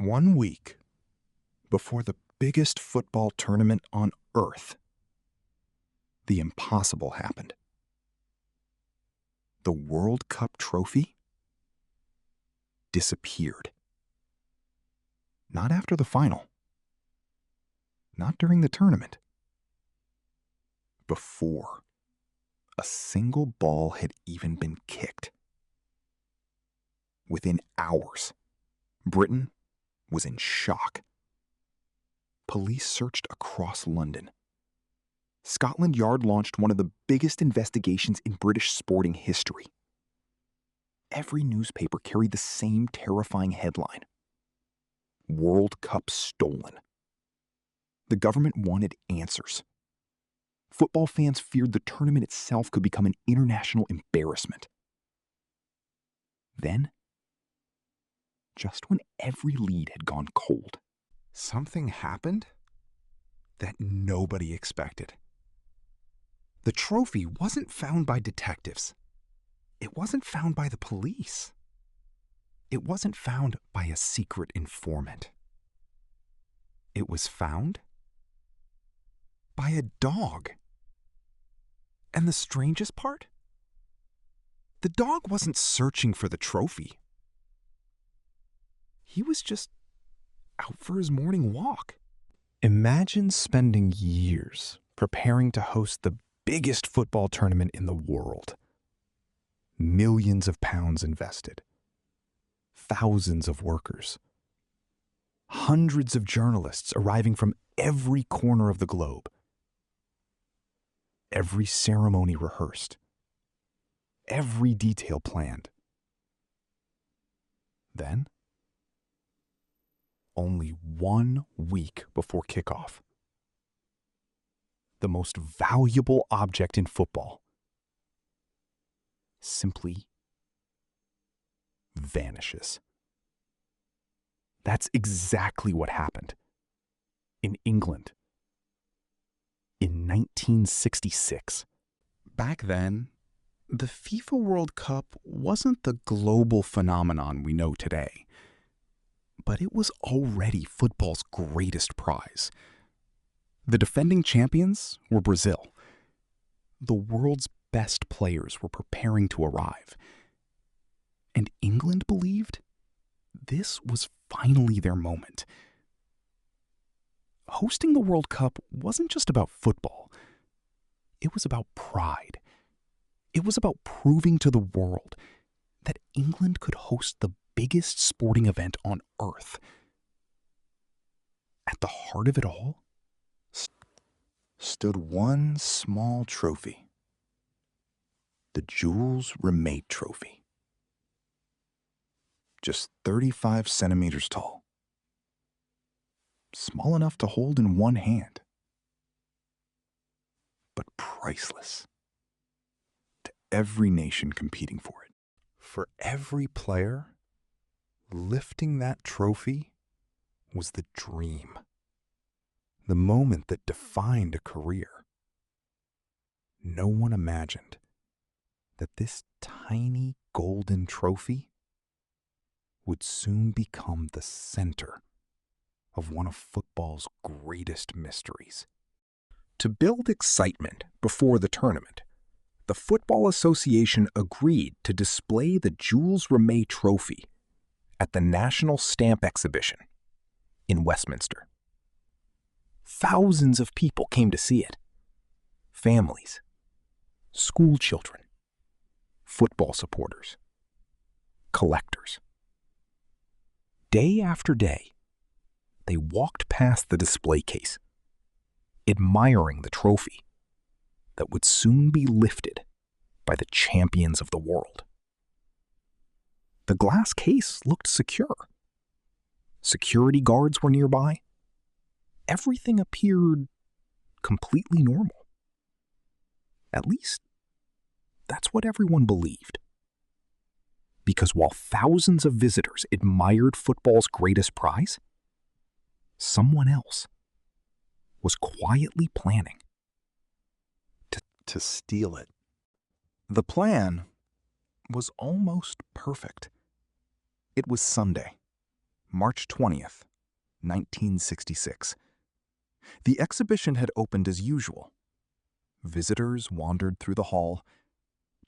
1 week before the biggest football tournament on earth, the impossible happened. The World Cup trophy disappeared. Not after the final. Not during the tournament. Before a single ball had even been kicked. Within hours, Britain was in shock. Police searched across London. Scotland Yard launched one of the biggest investigations in British sporting history. Every newspaper carried the same terrifying headline: World Cup stolen. The government wanted answers. Football fans feared the tournament itself could become an international embarrassment. Then, just when every lead had gone cold, something happened that nobody expected. The trophy wasn't found by detectives. It wasn't found by the police. It wasn't found by a secret informant. It was found by a dog. And the strangest part? The dog wasn't searching for the trophy. He was just out for his morning walk. Imagine spending years preparing to host the biggest football tournament in the world. Millions of pounds invested. Thousands of workers. Hundreds of journalists arriving from every corner of the globe. Every ceremony rehearsed. Every detail planned. Then, only 1 week before kickoff, the most valuable object in football simply vanishes. That's exactly what happened in England in 1966. Back then, the FIFA World Cup wasn't the global phenomenon we know today, but it was already football's greatest prize. The defending champions were Brazil. The world's best players were preparing to arrive. And England believed this was finally their moment. Hosting the World Cup wasn't just about football. It was about pride. It was about proving to the world that England could host the biggest sporting event on earth. At the heart of it all stood one small trophy, the Jules Rimet Trophy. Just 35 centimeters tall. Small enough to hold in one hand, but priceless to every nation competing for it. For every player, lifting that trophy was the dream, the moment that defined a career. No one imagined that this tiny golden trophy would soon become the center of one of football's greatest mysteries. To build excitement before the tournament, the Football Association agreed to display the Jules Rimet Trophy at the National Stamp Exhibition in Westminster. Thousands of people came to see it. Families, school children, football supporters, collectors. Day after day, they walked past the display case, admiring the trophy that would soon be lifted by the champions of the world. The glass case looked secure. Security guards were nearby. Everything appeared completely normal. At least, that's what everyone believed. Because while thousands of visitors admired football's greatest prize, someone else was quietly planning to steal it. The plan was almost perfect. It was Sunday, March 20th, 1966. The exhibition had opened as usual. Visitors wandered through the hall.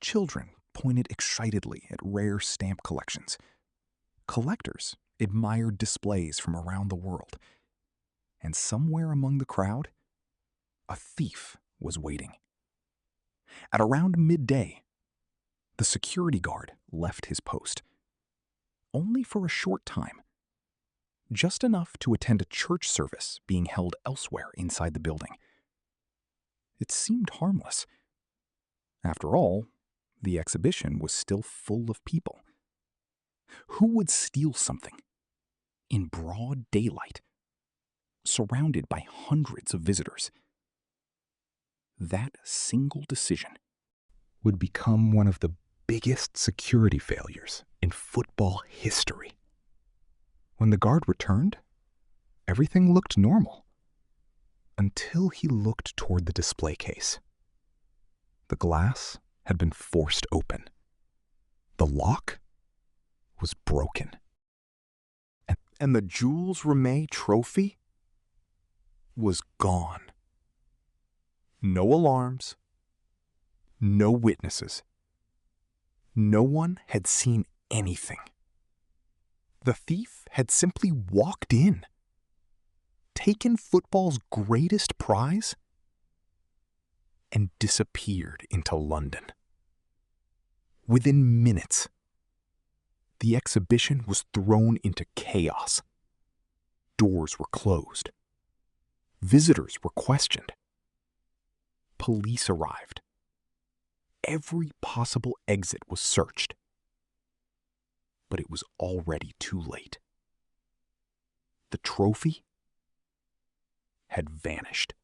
Children pointed excitedly at rare stamp collections. Collectors admired displays from around the world. And somewhere among the crowd, a thief was waiting. At around midday, the security guard left his post. Only for a short time, just enough to attend a church service being held elsewhere inside the building. It seemed harmless. After all, the exhibition was still full of people. Who would steal something in broad daylight, surrounded by hundreds of visitors? That single decision would become one of the biggest security failures in football history. When the guard returned, everything looked normal until he looked toward the display case. The glass had been forced open. The lock was broken. And the Jules Rimet Trophy was gone. No alarms, no witnesses. No one had seen anything. The thief had simply walked in, taken football's greatest prize, and disappeared into London. Within minutes, the exhibition was thrown into chaos. Doors were closed. Visitors were questioned. Police arrived. Every possible exit was searched. But it was already too late. The trophy had vanished.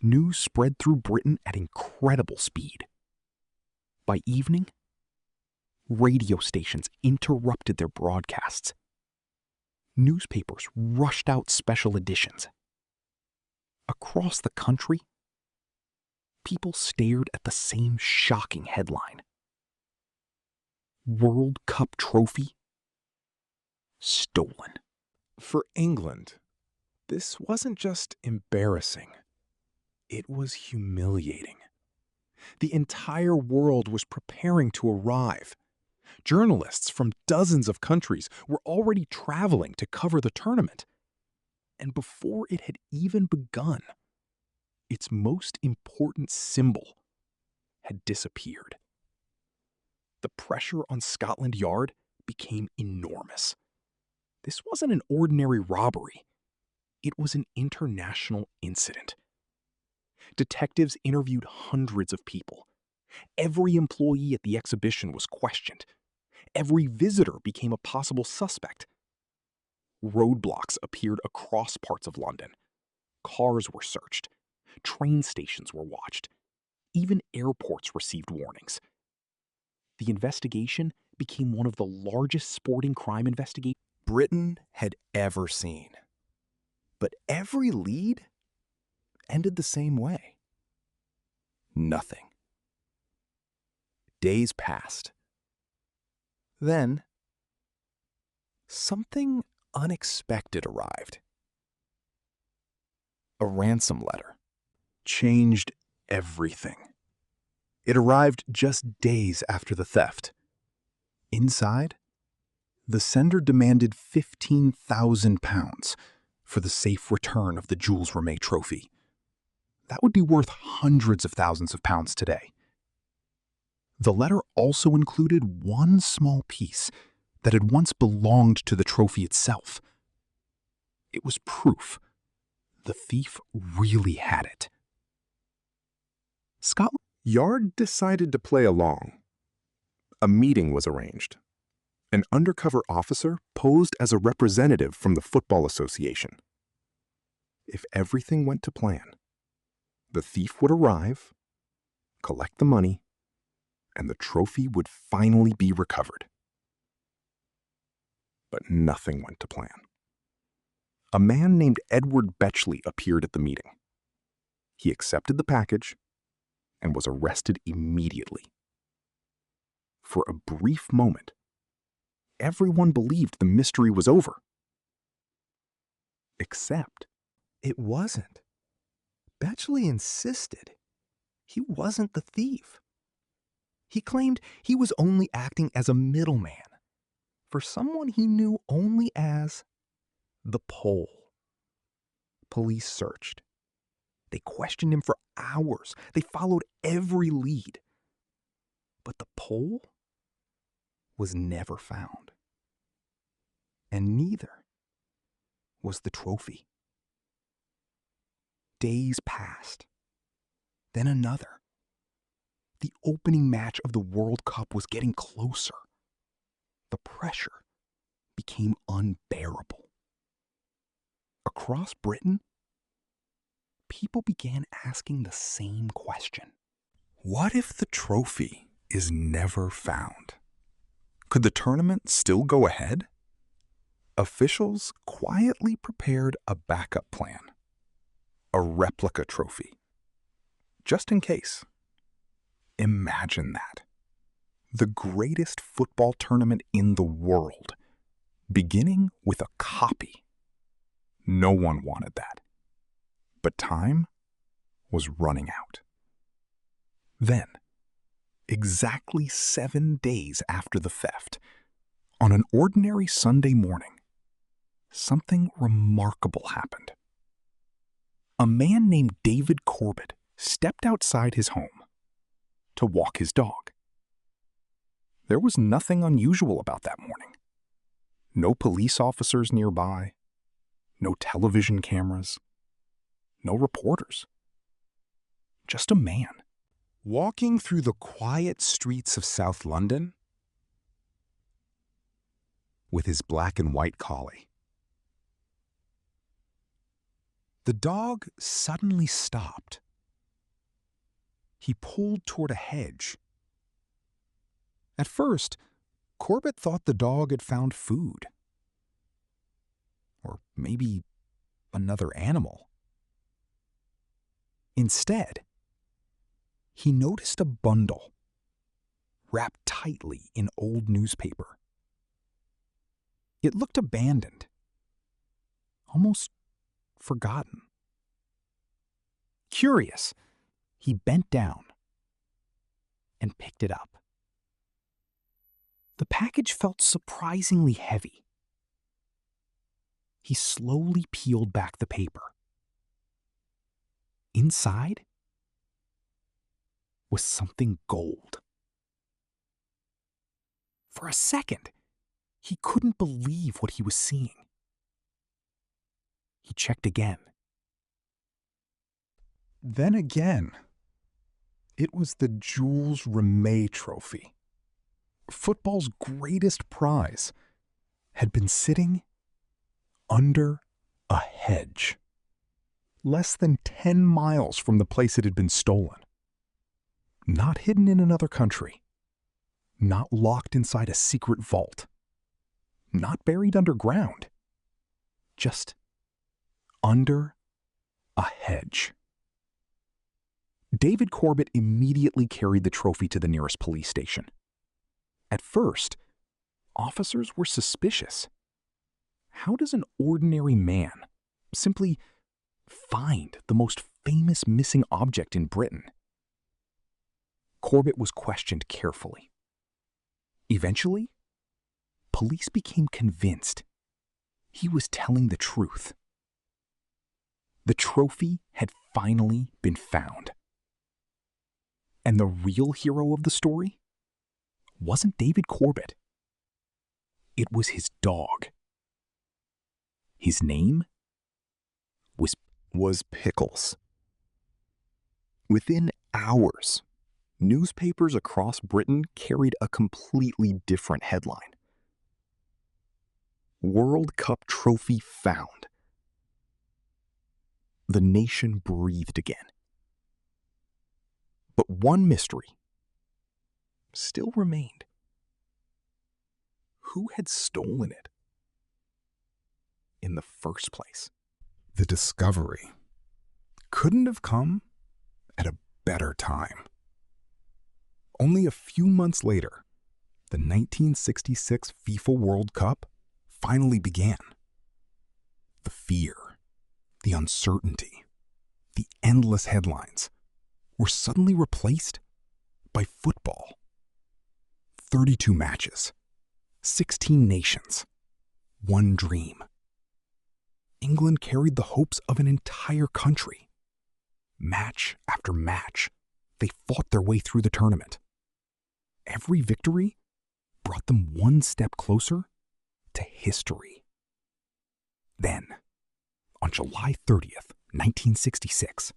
News spread through Britain at incredible speed. By evening, radio stations interrupted their broadcasts. Newspapers rushed out special editions. Across the country, people stared at the same shocking headline. World Cup trophy stolen. For England, this wasn't just embarrassing. It was humiliating. The entire world was preparing to arrive. Journalists from dozens of countries were already traveling to cover the tournament. And before it had even begun, its most important symbol had disappeared. The pressure on Scotland Yard became enormous. This wasn't an ordinary robbery. It was an international incident. Detectives interviewed hundreds of people. Every employee at the exhibition was questioned. Every visitor became a possible suspect. Roadblocks appeared across parts of London. Cars were searched. Train stations were watched. Even airports received warnings. The investigation became one of the largest sporting crime investigations Britain had ever seen. But every lead ended the same way. Nothing. Days passed. Then, something unexpected arrived. A ransom letter changed everything. It arrived just days after the theft. Inside, the sender demanded £15,000 for the safe return of the Jules Rimet Trophy. That would be worth hundreds of thousands of pounds today. The letter also included one small piece that had once belonged to the trophy itself. It was proof the thief really had it. Scotland Yard decided to play along. A meeting was arranged. An undercover officer posed as a representative from the Football Association. If everything went to plan, the thief would arrive, collect the money, and the trophy would finally be recovered. But nothing went to plan. A man named Edward Betchley appeared at the meeting. He accepted the package and was arrested immediately. For a brief moment, everyone believed the mystery was over. Except It wasn't. Batchley insisted he wasn't the thief. He claimed he was only acting as a middleman for someone he knew only as the Pole. Police searched. They questioned him for hours. They followed every lead. But the Pole was never found. And neither was the trophy. Days passed. Then another. The opening match of the World Cup was getting closer. The pressure became unbearable. Across Britain, people began asking the same question. what if the trophy is never found? Could the tournament still go ahead? Officials quietly prepared a backup plan, a replica trophy, just in case. Imagine that. The greatest football tournament in the world, beginning with a copy. No one wanted that. But time was running out. Then, exactly 7 days after the theft, on an ordinary Sunday morning, something remarkable happened. A man named David Corbett stepped outside his home to walk his dog. There was nothing unusual about that morning. No police officers nearby, no television cameras, no reporters. Just a man walking through the quiet streets of South London with his black and white collie. The dog suddenly stopped. He pulled toward a hedge. At first, Corbett thought the dog had found food. Or maybe another animal. Instead, he noticed a bundle wrapped tightly in old newspaper. It looked abandoned, almost forgotten. Curious, he bent down and picked it up. The package felt surprisingly heavy. He slowly peeled back the paper. Inside was something gold. For a second, he couldn't believe what he was seeing. He checked again. Then again. It was the Jules Rimet Trophy. Football's greatest prize had been sitting under a hedge, less than 10 miles from the place it had been stolen. Not hidden in another country, not locked inside a secret vault, not buried underground, just under a hedge. David Corbett immediately carried the trophy to the nearest police station. At first, officers were suspicious. How does an ordinary man simply find the most famous missing object in Britain? Corbett was questioned carefully. Eventually, police became convinced he was telling the truth. The trophy had finally been found. And the real hero of the story wasn't David Corbett. It was his dog. His name was Pickles. Within hours, newspapers across Britain carried a completely different headline. World Cup trophy found. The nation breathed again. But one mystery still remained. Who had stolen it in the first place? The discovery couldn't have come at a better time. Only a few months later, The 1966 FIFA World Cup finally began. The fear, the uncertainty, the endless headlines were suddenly replaced by football. 32 matches, 16 nations, one dream. England carried the hopes of an entire country. Match after match, they fought their way through the tournament. Every victory brought them one step closer to history. Then, on July 30th, 1966,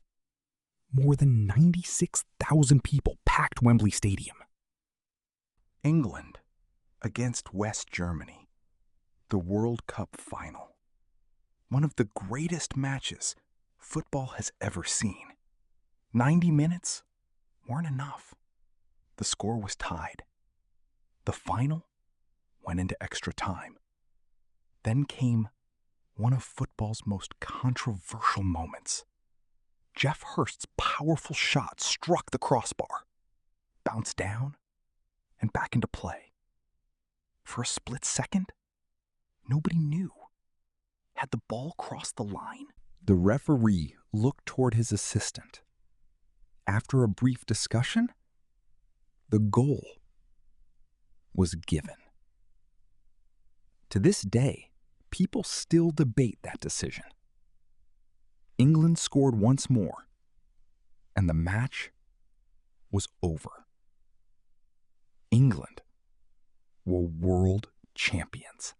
more than 96,000 people packed Wembley Stadium. England against West Germany, the World Cup final. One of the greatest matches football has ever seen. 90 minutes weren't enough. The score was tied. The final went into extra time. Then came one of football's most controversial moments. Jeff Hurst's powerful shot struck the crossbar, bounced down, and back into play. For a split second, nobody knew. Had the ball crossed the line? The referee looked toward his assistant. After a brief discussion, the goal was given. To this day, people still debate that decision. England scored once more, and the match was over. England were world champions.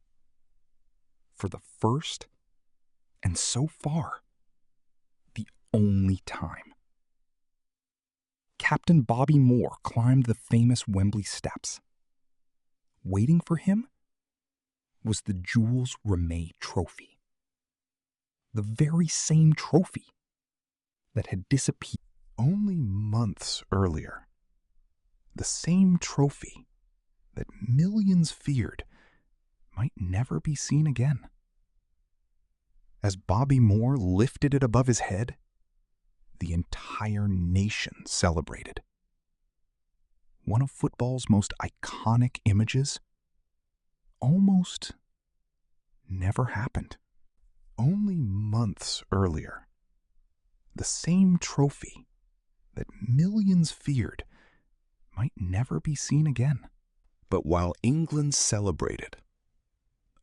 For the first, and so far, the only time. Captain Bobby Moore climbed the famous Wembley steps. Waiting for him was the Jules Rimet Trophy. The very same trophy that had disappeared only months earlier. The same trophy that millions feared might never be seen again. As Bobby Moore lifted it above his head, the entire nation celebrated. One of football's most iconic images almost never happened. Only months earlier, the same trophy that millions feared might never be seen again. But while England celebrated,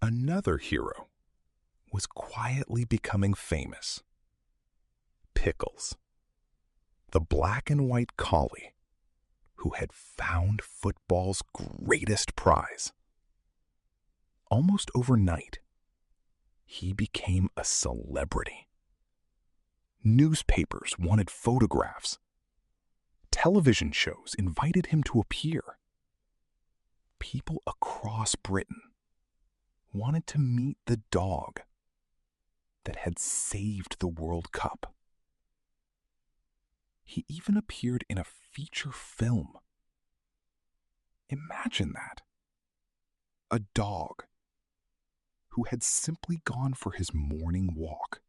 another hero was quietly becoming famous. Pickles, the black and white collie who had found football's greatest prize. Almost overnight, he became a celebrity. Newspapers wanted photographs. Television shows invited him to appear. People across Britain wanted to meet the dog that had saved the World Cup. He even appeared in a feature film. Imagine that. A dog who had simply gone for his morning walk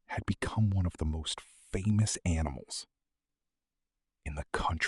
had become one of the most famous animals in the country.